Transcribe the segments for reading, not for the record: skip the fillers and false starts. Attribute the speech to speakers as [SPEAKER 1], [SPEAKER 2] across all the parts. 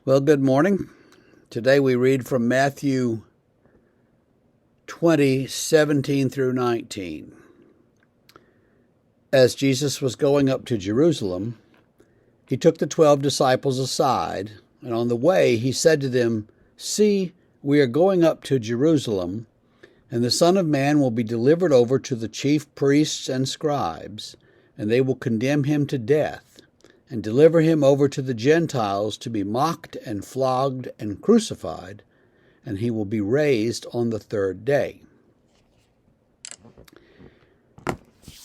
[SPEAKER 1] Well, good morning. Today we read from Matthew 20:17 through 19. As Jesus was going up to Jerusalem, he took the 12 disciples aside, and on the way he said to them, "See, we are going up to Jerusalem, and the Son of Man will be delivered over to the chief priests and scribes, and they will condemn him to death, and deliver him over to the Gentiles to be mocked and flogged and crucified, and he will be raised on the third day."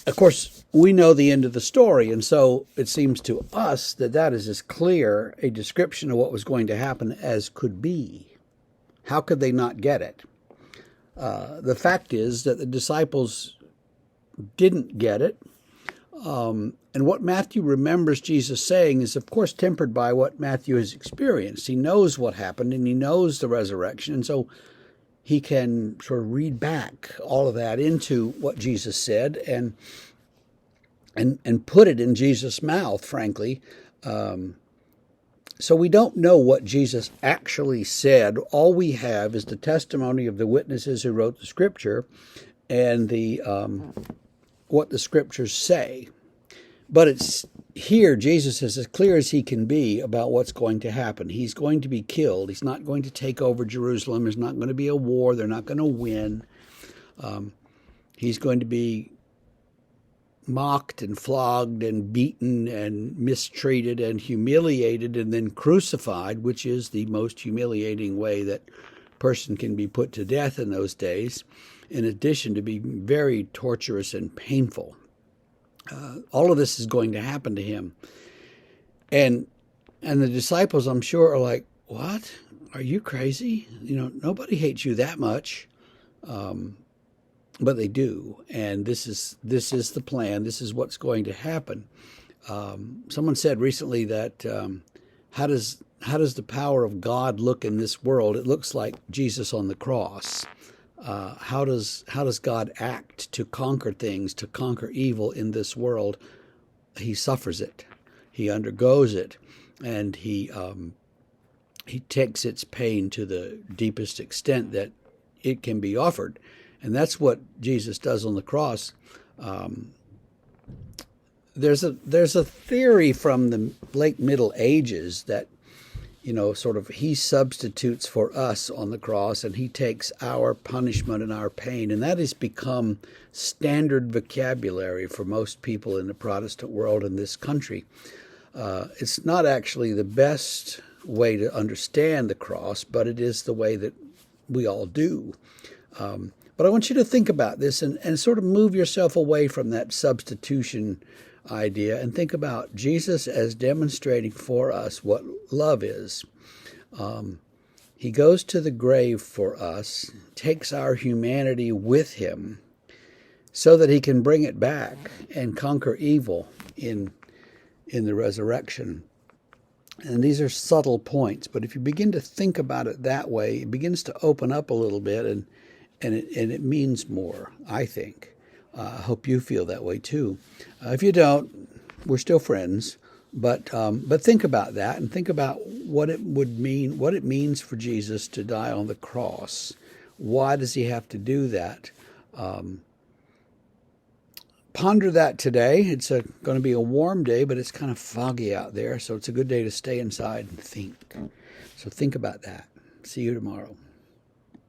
[SPEAKER 1] Of course, we know the end of the story, and so it seems to us that that is as clear a description of what was going to happen as could be. How could they not get it? The fact is that the disciples didn't get it. And what Matthew remembers Jesus saying is, of course, tempered by what Matthew has experienced. He knows what happened and he knows the resurrection. And so he can sort of read back all of that into what Jesus said and put it in Jesus' mouth, frankly. So we don't know what Jesus actually said. All we have is the testimony of the witnesses who wrote the scripture and the what the scriptures say. But it's here Jesus is as clear as he can be about what's going to happen. He's going to be killed. He's not going to take over Jerusalem. There's not going to be a war. They're not going to win. He's going to be mocked and flogged and beaten and mistreated and humiliated and then crucified, which is the most humiliating way that a person can be put to death in those days, in addition to being very torturous and painful. All of this is going to happen to him. And the disciples, I'm sure, are like, "What? Are you crazy? Nobody hates you that much." But they do. And this is the plan. This is what's going to happen. Someone said recently that how does the power of God look in this world? It looks like Jesus on the cross. How does God act to conquer things, to conquer evil in this world? He suffers it, he undergoes it, and he takes its pain to the deepest extent that it can be offered, and that's what Jesus does on the cross. There's a theory from the late Middle Ages that sort of he substitutes for us on the cross and he takes our punishment and our pain. And that has become standard vocabulary for most people in the Protestant world in this country. It's not actually the best way to understand the cross, but it is the way that we all do. But I want you to think about this and sort of move yourself away from that substitution idea and think about Jesus as demonstrating for us what love is. He goes to the grave for us, takes our humanity with him so that he can bring it back and conquer evil in the resurrection. And these are subtle points, but if you begin to think about it that way, it begins to open up a little bit and it means more, I think. I hope you feel that way too. If you don't, we're still friends. But think about that and think about what it would mean, what it means for Jesus to die on the cross. Why does he have to do that? Ponder that today. It's going to be a warm day, but it's kind of foggy out there, so it's a good day to stay inside and think. So think about that. See you tomorrow.